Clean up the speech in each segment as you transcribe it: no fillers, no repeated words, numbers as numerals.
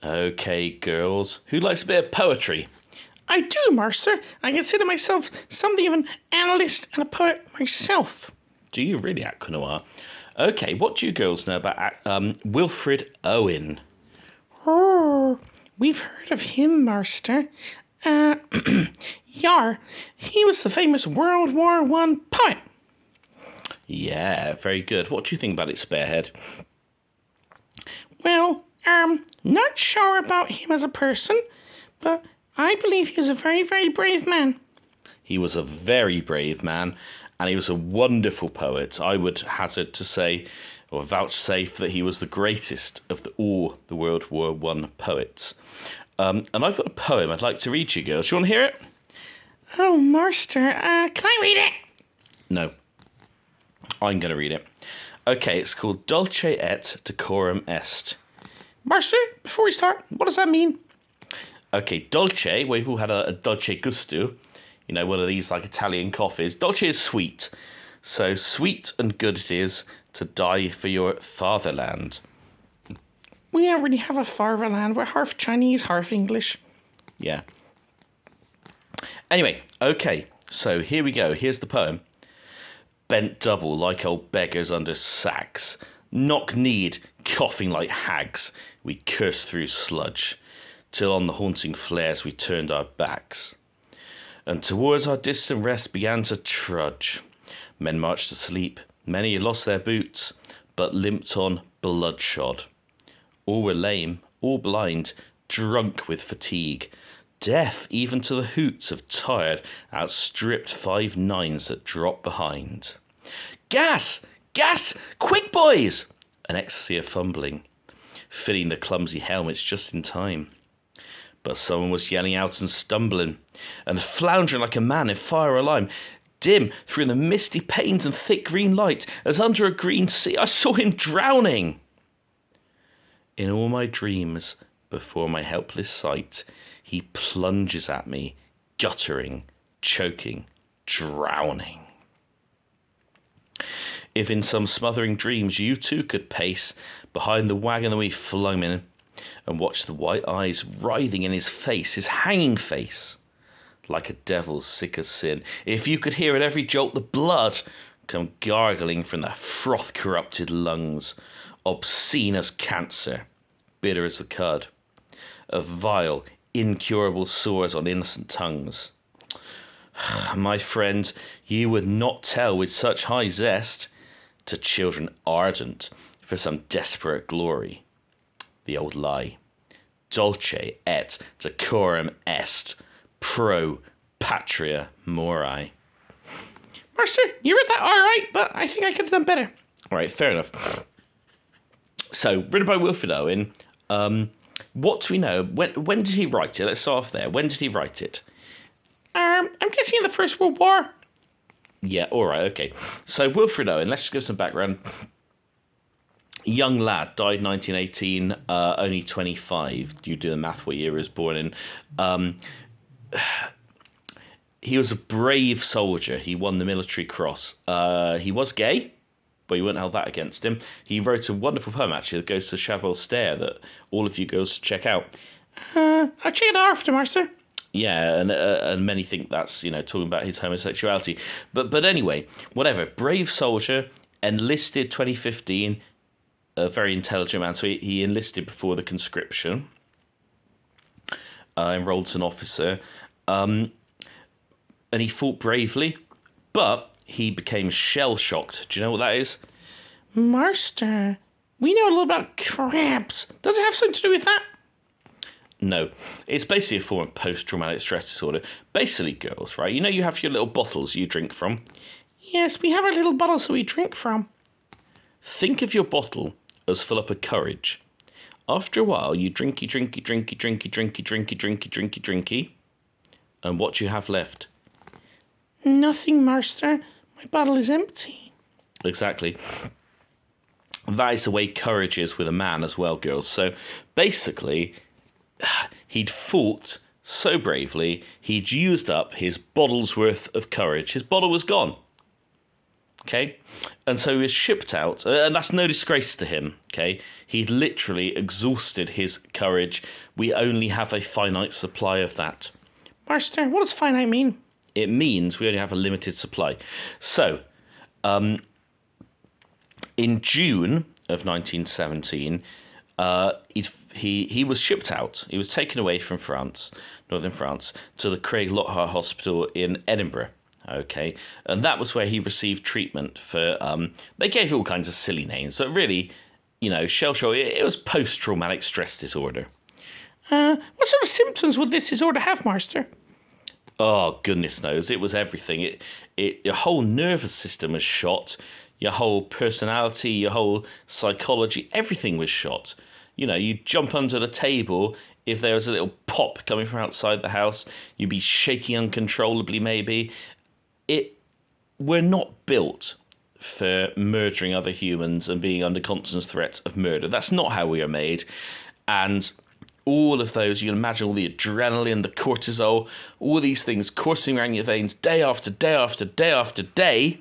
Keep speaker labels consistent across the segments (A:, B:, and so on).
A: Okay, girls. Who likes a bit of poetry?
B: I do, Master. I consider myself something of an analyst and a poet myself.
A: Do you really, Aquanoir? Okay, what do you girls know about Wilfred Owen?
B: Oh, we've heard of him, Master. Yar, he was the famous World War One poet.
A: Yeah, very good. What do you think about it, Sparehead?
B: Well, not sure about him as a person, but I believe he was a very, very brave man.
A: He was a very brave man, and he was a wonderful poet. I would hazard to say, or vouchsafe, that he was the greatest of all the World War One poets. And I've got a poem I'd like to read to you girls. You want to hear it?
B: Oh, Master, can I read it?
A: No. I'm going to read it. Okay, it's called Dulce Et Decorum Est.
B: Master, before we start, what does that mean?
A: Okay, dolce, we've all had a dolce gusto, you know, one of these like Italian coffees. Dolce is sweet. So sweet and good it is to die for your fatherland.
B: We don't really have a fatherland. We're half Chinese, half English.
A: Yeah. Anyway, okay, so here we go. Here's the poem. Bent double like old beggars under sacks. Knock-kneed, coughing like hags, we cursed through sludge, till on the haunting flares we turned our backs. And towards our distant rest began to trudge. Men marched asleep, many lost their boots, but limped on bloodshod. All were lame, all blind, drunk with fatigue, deaf even to the hoots of tired, outstripped 5 9s that dropped behind. Gas! Gas! Quick, boys! An ecstasy of fumbling, fitting the clumsy helmets just in time. But someone was yelling out and stumbling, and floundering like a man in fire or lime. Dim through the misty panes and thick green light, as under a green sea I saw him drowning. In all my dreams, before my helpless sight, he plunges at me, guttering, choking, drowning. If in some smothering dreams you too could pace behind the wagon that we flung in, and watch the white eyes writhing in his face, his hanging face, like a devil sick of sin, if you could hear at every jolt the blood come gargling from the froth-corrupted lungs, obscene as cancer, bitter as the cud, of vile, incurable sores on innocent tongues. My friend, you would not tell with such high zest to children ardent for some desperate glory. The old lie. Dulce et decorum est, pro patria mori.
B: Master, you read that all right, but I think I could have done better.
A: All right, fair enough. So, written by Wilfred Owen. What do we know? When did he write it? Let's start off there. When did he write it?
B: I'm guessing in the First World War.
A: Yeah, all right, okay. So, Wilfred Owen, let's just give some background. Young lad, died 1918, only 25. You do the math what year he was born in. He was a brave soldier. He won the Military Cross. He was gay, but you wouldn't hold that against him. He wrote a wonderful poem, actually, that goes to Chabot Stair that all of you girls should check out.
B: I'll check it out after, Master.
A: Yeah, and many think that's, talking about his homosexuality. But anyway, whatever. Brave soldier, enlisted 2015, a very intelligent man. So he enlisted before the conscription, enrolled as an officer, and he fought bravely, but he became shell-shocked. Do you know what that is?
B: Master, we know a little about cramps. Does it have something to do with that?
A: No, it's basically a form of post-traumatic stress disorder. Basically, girls, right? You have your little bottles you drink from.
B: Yes, we have our little bottles that we drink from.
A: Think of your bottle as full up of courage. After a while, you drinky, and what do you have left?
B: Nothing, Master. My bottle is empty.
A: Exactly. That is the way courage is with a man as well, girls. So basically, he'd fought so bravely, he'd used up his bottle's worth of courage. His bottle was gone. Okay, and so he was shipped out, and that's no disgrace to him. Okay, he'd literally exhausted his courage. We only have a finite supply of that.
B: Master, what does finite mean?
A: It means we only have a limited supply. So, in June of 1917, he was shipped out. He was taken away from France, northern France, to the Craig Lockhart Hospital in Edinburgh. Okay, and that was where he received treatment for. They gave all kinds of silly names, but really, shell shock. It was post-traumatic stress disorder.
B: What sort of symptoms would this disorder have, Master?
A: Oh, goodness knows. It was everything. Your whole nervous system was shot. Your whole personality, your whole psychology, everything was shot. You'd jump under the table if there was a little pop coming from outside the house. You'd be shaking uncontrollably, maybe. We're not built for murdering other humans and being under constant threat of murder. That's not how we are made. And all of those, you can imagine all the adrenaline, the cortisol, all these things coursing around your veins day after day after day after day.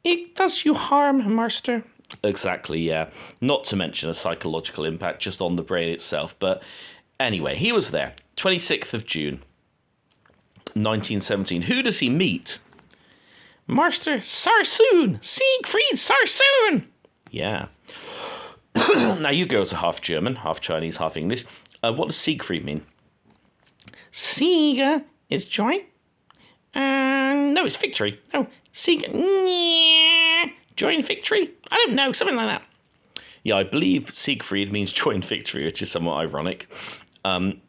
B: It does you harm, Master.
A: Exactly, yeah. Not to mention a psychological impact just on the brain itself. But anyway, he was there. 26th of June, 1917. Who does he meet?
B: Master Sarsoon! Siegfried Sarsoon!
A: Yeah. Now, you girls are half German, half Chinese, half English. What does Siegfried mean?
B: Sieg is joy. No, it's victory. No, Sieg. Joy and victory? I don't know, something like that.
A: Yeah, I believe Siegfried means joy and victory, which is somewhat ironic. But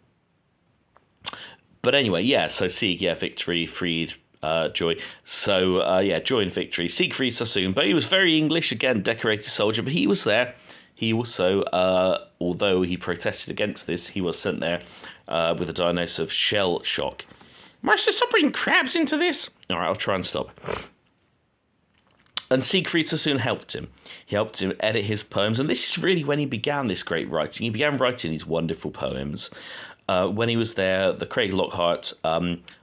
A: anyway, yeah, so Sieg, yeah, victory, Fried, joy. So, joy and victory. Siegfried Sassoon, but he was very English, again, decorated soldier, but he was there. He also, although he protested against this, he was sent there with a diagnosis of shell shock.
B: Master, stop bringing crabs into this.
A: All right, I'll try and stop. And Siegfried Sassoon helped him. He helped him edit his poems, and this is really when he began this great writing. He began writing these wonderful poems. When he was there, the Craig Lockhart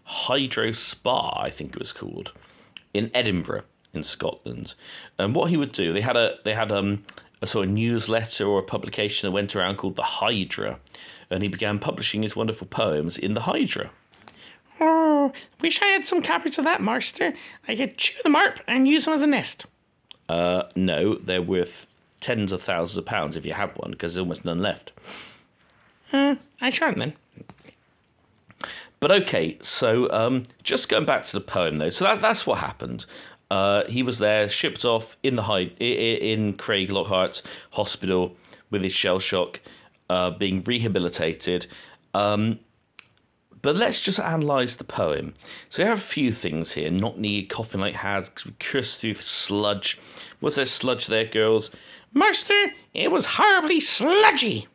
A: Hydro Spa, I think it was called, in Edinburgh, in Scotland. And what he would do, they had a sort of newsletter or a publication that went around called the Hydra, and he began publishing his wonderful poems in the Hydra.
B: Oh, wish I had some copies of that, Master. I could chew them up and use them as a nest.
A: No, they're worth tens of thousands of pounds if you have one, because there's almost none left.
B: I shan't then.
A: But okay, so just going back to the poem though, so that's what happened. He was there, shipped off in Craig Lockhart Hospital with his shell shock, being rehabilitated. But let's just analyse the poem. So we have a few things here. Not needed, coughing like hags, we cursed through sludge. Was there sludge there, girls?
B: Master, it was horribly sludgy.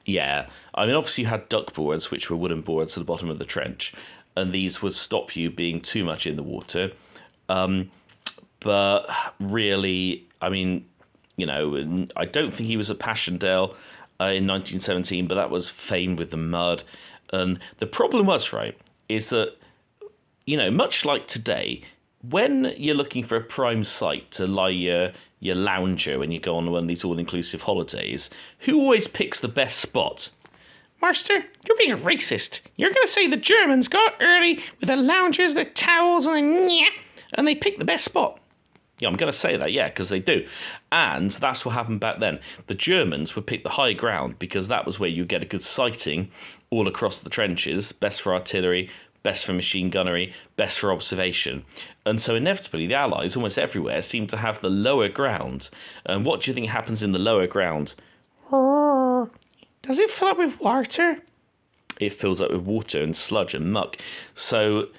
A: Yeah, I mean, obviously you had duck boards, which were wooden boards at the bottom of the trench, and these would stop you being too much in the water. But really, I mean, I don't think he was at Passchendaele in 1917, but that was famed with the mud. And the problem was, right, is that, much like today, when you're looking for a prime site to lie your lounger when you go on one of these all-inclusive holidays, who always picks the best spot?
B: Master, you're being a racist. You're going to say the Germans got early with their loungers, their towels, and they picked the best spot.
A: Yeah, I'm going to say that, yeah, because they do. And that's what happened back then. The Germans would pick the high ground because that was where you get a good sighting all across the trenches, best for artillery, best for machine gunnery, best for observation. And so inevitably, the Allies, almost everywhere, seem to have the lower ground. And what do you think happens in the lower ground?
B: Does it fill up with water?
A: It fills up with water and sludge and muck. So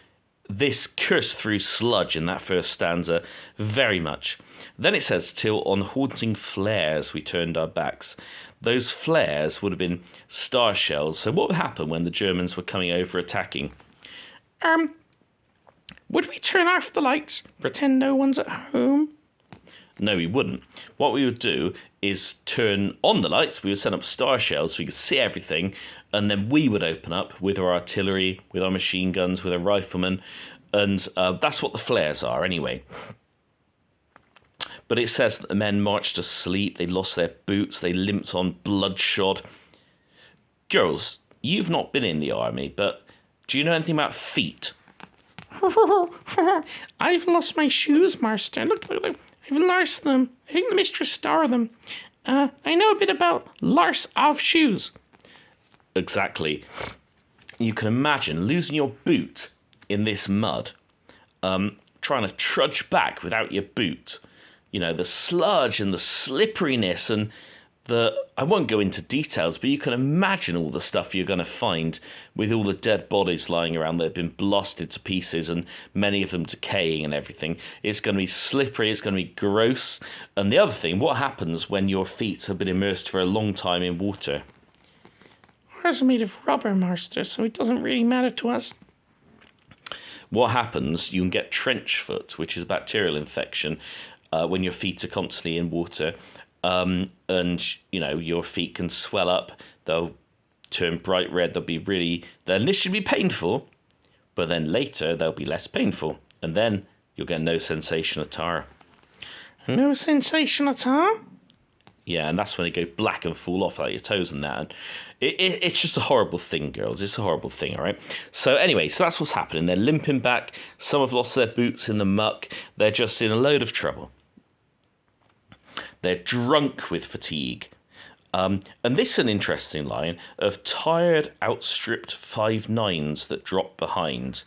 A: this curse through sludge in that first stanza, very much. Then it says, till on haunting flares we turned our backs. Those flares would have been star shells. So what would happen when the Germans were coming over attacking?
B: Would we turn off the lights, pretend no one's at home?
A: No, we wouldn't. What we would do is turn on the lights. We would set up star shells so we could see everything. And then we would open up with our artillery, with our machine guns, with our riflemen. And that's what the flares are anyway. But it says that the men marched to sleep, they lost their boots, they limped on bloodshot. Girls, you've not been in the army, but do you know anything about feet?
B: I've lost my shoes, Master. Look, I've lost them. I think the mistress stole them. I know a bit about loss of shoes.
A: Exactly. You can imagine losing your boot in this mud, trying to trudge back without your boot. You know, the sludge and the slipperiness and I won't go into details, but you can imagine all the stuff you're going to find with all the dead bodies lying around that have been blasted to pieces and many of them decaying and everything. It's going to be slippery, it's going to be gross. And the other thing, what happens when your feet have been immersed for a long time in water?
B: Ours are made of rubber, Master, so it doesn't really matter to us.
A: What happens, you can get trench foot, which is a bacterial infection, when your feet are constantly in water. And, you know, your feet can swell up, they'll turn bright red, they'll initially be painful, but then later they'll be less painful. And then you'll get no sensation at all.
B: No sensation at all?
A: Yeah, and that's when they go black and fall off like your toes and that. And it's just a horrible thing, girls. It's a horrible thing, all right? So anyway, so that's what's happening. They're limping back. Some have lost their boots in the muck. They're just in a load of trouble. They're drunk with fatigue. And this is an interesting line of tired, outstripped 5/9s that drop behind.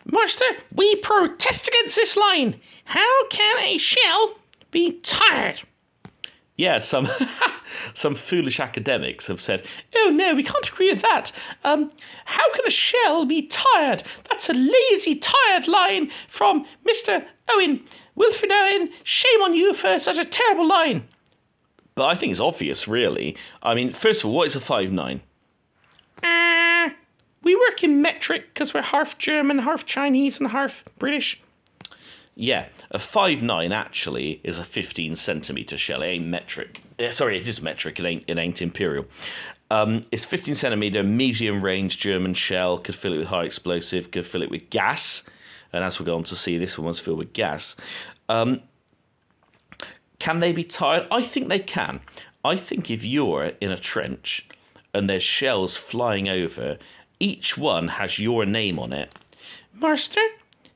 B: Master, we protest against this line. How can a shell be tired?
A: Yeah, some foolish academics have said, oh no, we can't agree with that. How can a shell be tired? That's a lazy, tired line from Mr. Owen. Wilfred Owen, shame on you for such a terrible line. But I think it's obvious, really. I mean, first of all, what is a 5/9?
B: We work in metric because we're half German, half Chinese, and half British.
A: Yeah, a 5/9 actually is a 15 centimetre shell. It ain't metric. Sorry, it is metric. It ain't imperial. It's 15 centimetre, medium range German shell. Could fill it with high explosive. Could fill it with gas. And as we're going to see, this one was filled with gas. Can they be tired? I think they can. I think if you're in a trench and there's shells flying over, each one has your name on it.
B: Master,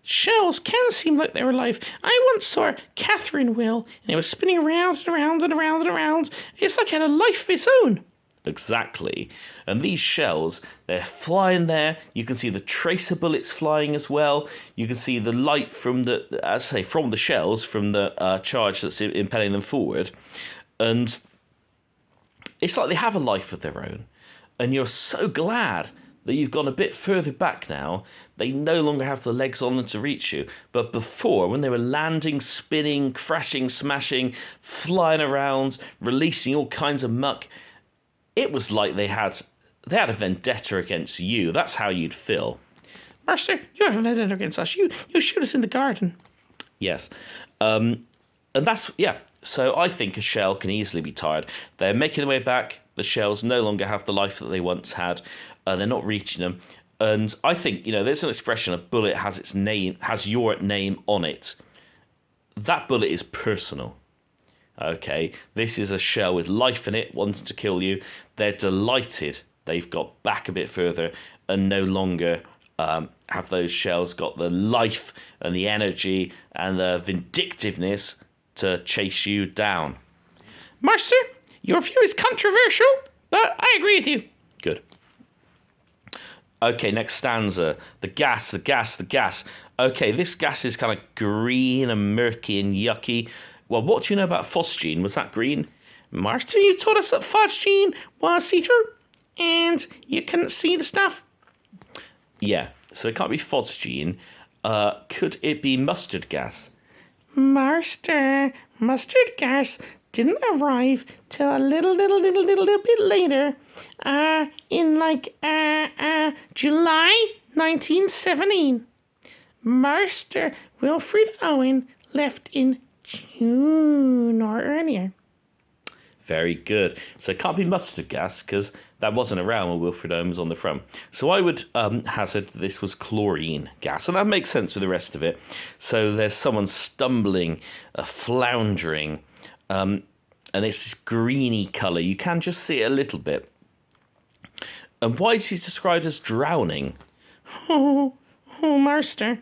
B: shells can seem like they're alive. I once saw Catherine wheel, and it was spinning around and around and around and around. It's like it had a life of its own.
A: Exactly. And these shells, they're flying there. You can see the tracer bullets flying as well. You can see the light from from the shells, from the charge that's impelling them forward. And it's like they have a life of their own. And you're so glad that you've gone a bit further back now. They no longer have the legs on them to reach you. But before, when they were landing, spinning, crashing, smashing, flying around, releasing all kinds of muck, it was like they had a vendetta against you. That's how you'd feel.
B: Master, you have a vendetta against us. You shoot us in the garden.
A: Yes. And that's, yeah. So I think a shell can easily be tired. They're making their way back. The shells no longer have the life that they once had. They're not reaching them. And I think, there's an expression, a bullet has its name, has your name on it. That bullet is personal. Okay, this is a shell with life in it, wanting to kill you. They're delighted they've got back a bit further and no longer have those shells got the life and the energy and the vindictiveness to chase you down.
B: Master, your view is controversial, but I agree with you.
A: Good. Okay, next stanza. The gas. Okay, this gas is kind of green and murky and yucky. Well, what do you know about phosgene? Was that green?
B: Master, you told us that phosgene was see-through, and you couldn't see the stuff.
A: Yeah, so it can't be phosgene. Could it be mustard gas?
B: Master, mustard gas didn't arrive till a little bit later. In July 1917. Master Wilfred Owen left in June or earlier.
A: Very good. So it can't be mustard gas because that wasn't around when Wilfred Owen was on the front. So I would hazard this was chlorine gas, and that makes sense with the rest of it. So there's someone stumbling, floundering, and it's this greeny colour. You can just see it a little bit. And why is he described as drowning?
B: Oh, master.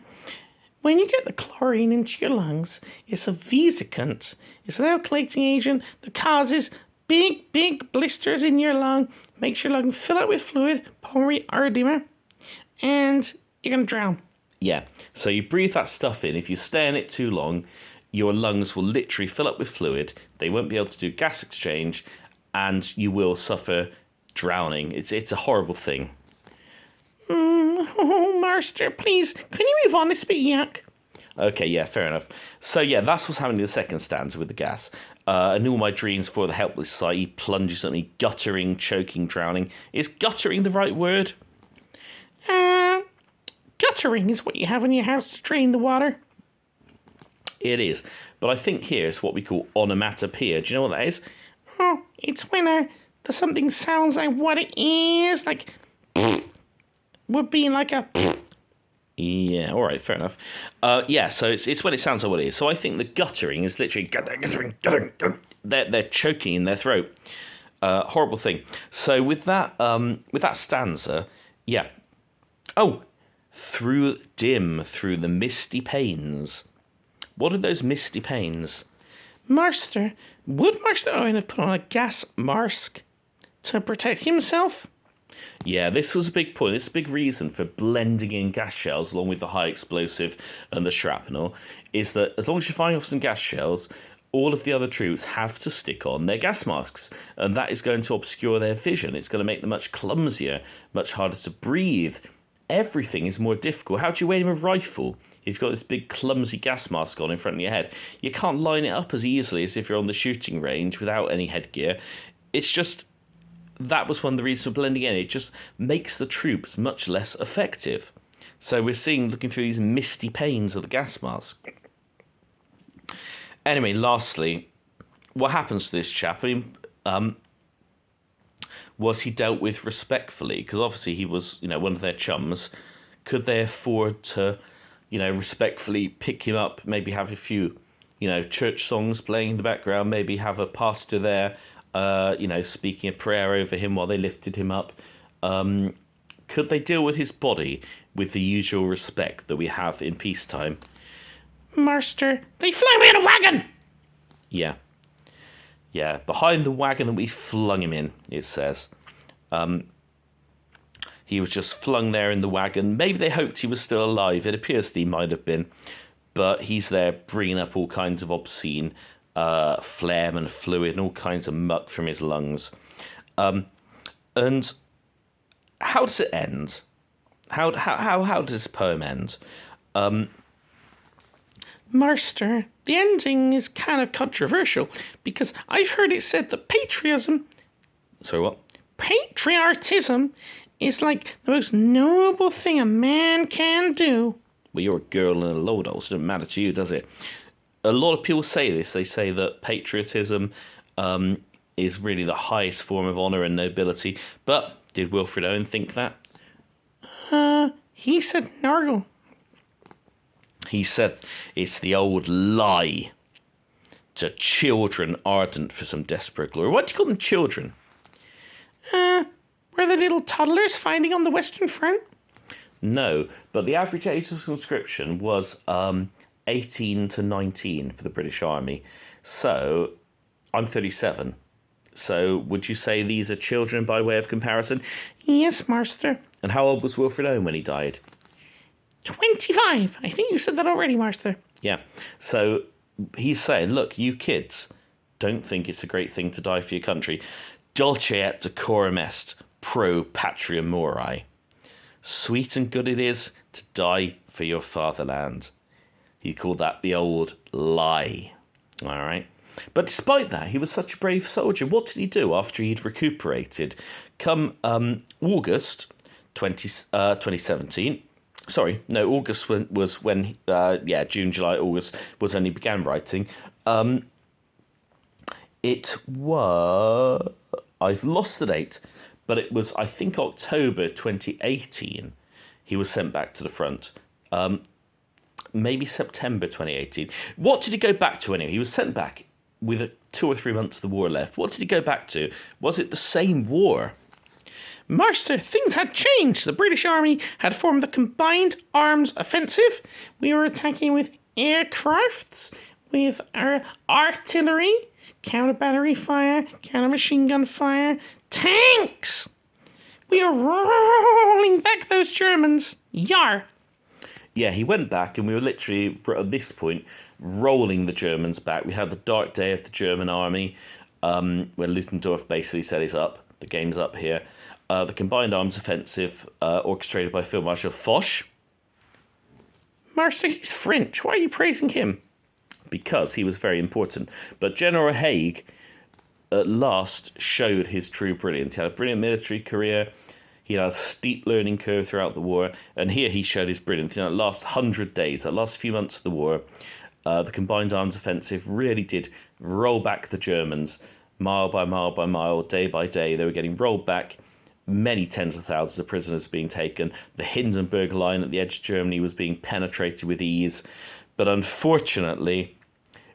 B: When you get the chlorine into your lungs, it's a vesicant. It's an alkylating agent that causes big blisters in your lung, makes your lung fill up with fluid, pulmonary edema, and you're going to drown.
A: Yeah, so you breathe that stuff in. If you stay in it too long, your lungs will literally fill up with fluid. They won't be able to do gas exchange, and you will suffer drowning. It's a horrible thing.
B: Oh, master, please, can you move on? It's a bit yuck.
A: Okay, yeah, fair enough. So, yeah, that's what's happening in the second stanza with the gas. And all my dreams for the helpless sight, he plunges at me, guttering, choking, drowning. Is guttering the right word?
B: Guttering is what you have in your house to drain the water.
A: It is. But I think here it's what we call onomatopoeia. Do you know what that is?
B: Oh, it's when something sounds like what it is, like would be like a.
A: Yeah, all right, fair enough. Yeah, so it's when it sounds like what it is. So I think the guttering is literally guttering. They're choking in their throat. Horrible thing. So with that stanza, yeah. Oh, through the misty panes. What are those misty panes?
B: Master, would Master Owen have put on a gas mask to protect himself?
A: Yeah, this was a big point. It's a big reason for blending in gas shells along with the high explosive and the shrapnel, is that as long as you're firing off some gas shells, all of the other troops have to stick on their gas masks, and that is going to obscure their vision. It's going to make them much clumsier, much harder to breathe. Everything is more difficult. How do you aim a rifle? You've got this big clumsy gas mask on in front of your head. You can't line it up as easily as if you're on the shooting range without any headgear. It's just, that was one of the reasons for blending in. It just makes the troops much less effective. So we're looking through these misty panes of the gas mask. Anyway, lastly, what happens to this chap? I mean, was he dealt with respectfully? Because obviously he was, one of their chums. Could they afford to, respectfully pick him up, maybe have a few, church songs playing in the background, maybe have a pastor there, speaking a prayer over him while they lifted him up? Could they deal with his body with the usual respect that we have in peacetime?
B: Master, they flung me in a wagon!
A: Yeah. Yeah, behind the wagon that we flung him in, it says. He was just flung there in the wagon. Maybe they hoped he was still alive. It appears that he might have been. But he's there bringing up all kinds of obscene phlegm and fluid and all kinds of muck from his lungs. And how does it end? How does this poem end?
B: Master, the ending is kind of controversial because I've heard it said that patriotism...
A: Sorry, what?
B: Patriotism is like the most noble thing a man can do.
A: Well, you're a girl in a load, so it doesn't matter to you, does it? A lot of people say this. They say that patriotism is really the highest form of honour and nobility. But did Wilfred Owen think that?
B: He said nargle.
A: He said it's the old lie to children ardent for some desperate glory. Why do you call them children?
B: Were the little toddlers fighting on the Western Front?
A: No, but the average age of conscription was 18 to 19 for the British Army. So, I'm 37. So, would you say these are children by way of comparison?
B: Yes, Master.
A: And how old was Wilfred Owen when he died?
B: 25. I think you said that already, Master.
A: Yeah. So, he's saying, look, you kids don't think it's a great thing to die for your country. Dulce et decorum est, pro patria mori. Sweet and good it is to die for your fatherland. He called that the old lie. All right. But despite that, he was such a brave soldier. What did he do after he'd recuperated? Come August 2017. Sorry, no, August was when, June, July, August was when he began writing. It was... I've lost the date, but it was, I think, October 2018. He was sent back to the front. Maybe September 2018. What did he go back to anyway? He was sent back with 2 or 3 months of the war left. What did he go back to? Was it the same war?
B: Master, things had changed. The British Army had formed the Combined Arms Offensive. We were attacking with aircrafts, with our artillery, counter-battery fire, counter-machine gun fire, tanks. We are rolling back those Germans. Yar.
A: Yeah, he went back, and we were literally, at this point, rolling the Germans back. We had the dark day of the German army, where Ludendorff basically said it's up. The game's up here. The Combined Arms Offensive, orchestrated by Field Marshal Foch.
B: Master, he's French. Why are you praising him?
A: Because he was very important. But General Haig, at last, showed his true brilliance. He had a brilliant military career. He had a steep learning curve throughout the war. And here he showed his brilliance. The last 100 days, the last few months of the war, the Combined Arms Offensive really did roll back the Germans. Mile by mile by mile, day by day, they were getting rolled back. Many tens of thousands of prisoners being taken. The Hindenburg line at the edge of Germany was being penetrated with ease. But unfortunately,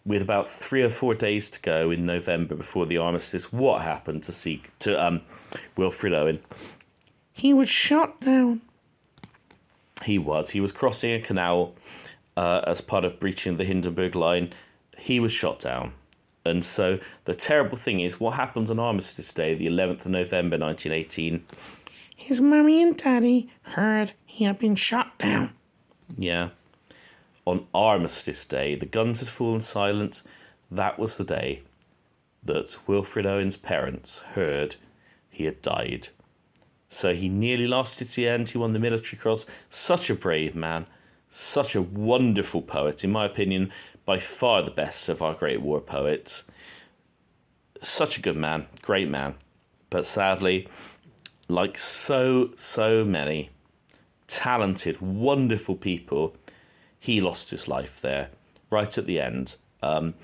A: with about 3 or 4 days to go in November before the armistice, what happened to Wilfred Owen?
B: He was shot down.
A: He was crossing a canal as part of breaching the Hindenburg line. He was shot down. And so the terrible thing is, what happened on Armistice Day, the 11th of November 1918?
B: His mummy and daddy heard he had been shot down.
A: Yeah. On Armistice Day, the guns had fallen silent. That was the day that Wilfred Owen's parents heard he had died. So he nearly lost it at the end. He won the Military Cross. Such a brave man. Such a wonderful poet. In my opinion, by far the best of our great war poets. Such a good man. Great man. But sadly, like so many talented, wonderful people, he lost his life there, right at the end. I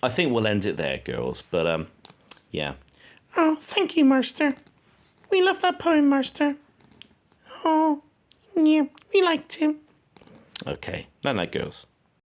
A: think we'll end it there, girls. But, yeah.
B: Oh, thank you, Master. We love that poem, Master. Oh, yeah, we liked him.
A: Okay. Night-night, girls.